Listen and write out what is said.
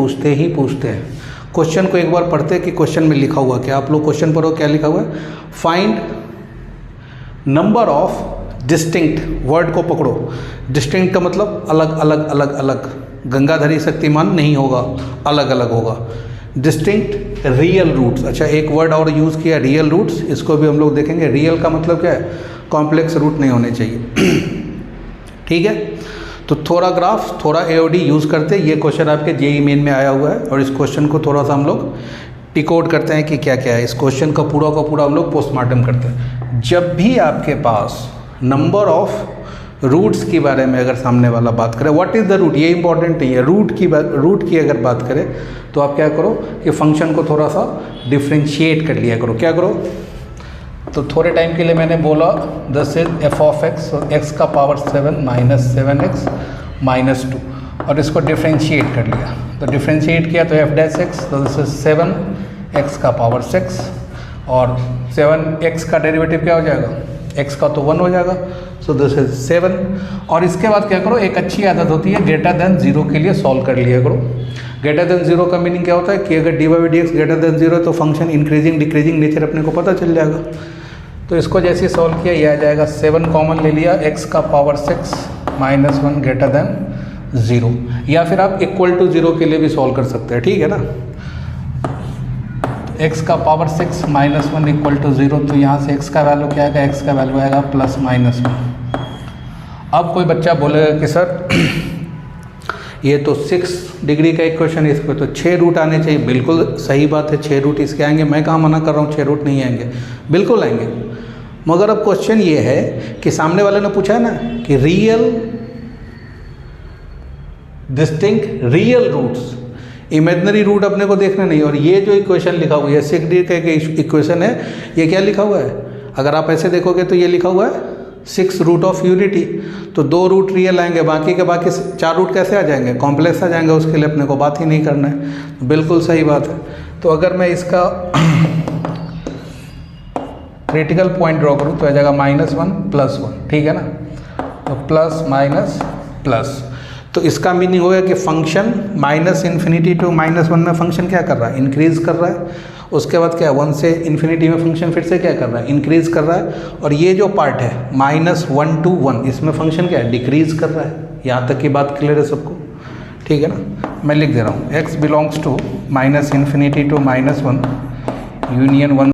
पूछते हैं। क्वेश्चन को एक बार पढ़ते हैं कि क्वेश्चन में लिखा हुआ क्या। आप लोग क्वेश्चन पढ़ो, क्या लिखा हुआ है। Find number of distinct, word को पकड़ो। डिस्टिंक्ट का मतलब अलग अलग अलग अलग, गंगाधरी शक्तिमान नहीं होगा, अलग अलग होगा। डिस्टिंक्ट रियल रूट्स, अच्छा एक वर्ड और यूज़ किया रियल रूट्स, इसको भी हम लोग देखेंगे। रियल का मतलब क्या है, कॉम्प्लेक्स रूट नहीं होने चाहिए। ठीक है, तो थोड़ा ग्राफ थोड़ा एओडी यूज़ करते हैं। ये क्वेश्चन आपके जेईई मेन में आया हुआ है और इस क्वेश्चन को थोड़ा सा हम लोग डिकोड करते हैं कि क्या क्या है। इस क्वेश्चन का पूरा हम लोग पोस्टमार्टम करते हैं। जब भी आपके पास नंबर ऑफ रूट्स के बारे में अगर सामने वाला बात करे, व्हाट इज़ द रूट, ये इंपॉर्टेंट नहीं है। रूट की अगर बात करें तो आप क्या करो कि फंक्शन को थोड़ा सा डिफ्रेंशिएट कर लिया करो। क्या करो, तो थोड़े टाइम के लिए मैंने बोला this is F of x, x का पावर 7 माइनस 7x माइनस 2, और इसको डिफ्रेंशिएट कर लिया। तो डिफ्रेंशिएट किया तो एफ डैश एक्स, तो दिस इज 7x का पावर 6, और 7x का डेरिवेटिव क्या हो जाएगा, x का तो 1 हो जाएगा, सो दिस इज 7। और इसके बाद क्या करो, एक अच्छी आदत होती है ग्रेटर देन 0 के लिए सॉल्व कर लिया करो। ग्रेटर देन 0 का मीनिंग क्या होता है कि अगर d y d x greater than 0 है तो फंक्शन इंक्रीजिंग डिक्रीजिंग नेचर अपने को पता चल जाएगा। तो इसको जैसे सॉल्व किया ये आ जाएगा 7 कॉमन ले लिया, x का पावर 6 माइनस 1 ग्रेटर देन 0, या फिर आप इक्वल टू 0 के लिए भी सॉल्व कर सकते हैं। ठीक है ना, x का पावर 6 माइनस 1 इक्वल टू 0, तो यहाँ से x का वैल्यू क्या आएगा, x का वैल्यू आएगा प्लस माइनस 1। अब कोई बच्चा बोलेगा कि सर ये तो 6 डिग्री का इक्वेशन है, इसको तो 6 रूट आने चाहिए। बिल्कुल सही बात है, 6 रूट इसके आएंगे, मैं कहाँ मना कर रहा हूँ 6 रूट नहीं आएंगे, बिल्कुल आएंगे। मगर अब क्वेश्चन ये है कि सामने वाले ने पूछा है ना कि real distinct real roots, imaginary root अपने को देखना नहीं। और ये जो इक्वेशन लिखा हुआ है 6 डिग्री का इक्वेशन है, ये क्या लिखा हुआ है, अगर आप ऐसे देखोगे तो ये लिखा हुआ है 6 रूट ऑफ यूनिटी। तो 2 रूट रियल आएंगे, बाकी के बाकी 4 रूट कैसे आ जाएंगे, कॉम्प्लेक्स आ जाएंगे, उसके लिए अपने को बात ही नहीं करना है। बिल्कुल सही बात है। तो अगर मैं इसका क्रिटिकल पॉइंट ड्रॉ करूँ तो आ जाएगा -1 + 1, ठीक है ना, तो प्लस माइनस प्लस। तो इसका मीनिंग होगा कि फंक्शन -∞ टू -1 में फंक्शन क्या कर रहा है, इंक्रीज कर रहा है। उसके बाद क्या, 1 से इन्फिनिटी में फंक्शन फिर से क्या कर रहा है, इंक्रीज कर रहा है। और ये जो पार्ट है -1 to 1, इसमें फंक्शन क्या है, डिक्रीज कर रहा है। यहाँ तक की बात क्लियर है सबको, ठीक है ना। मैं लिख दे रहा हूँ x belongs to -∞ to -1 union 1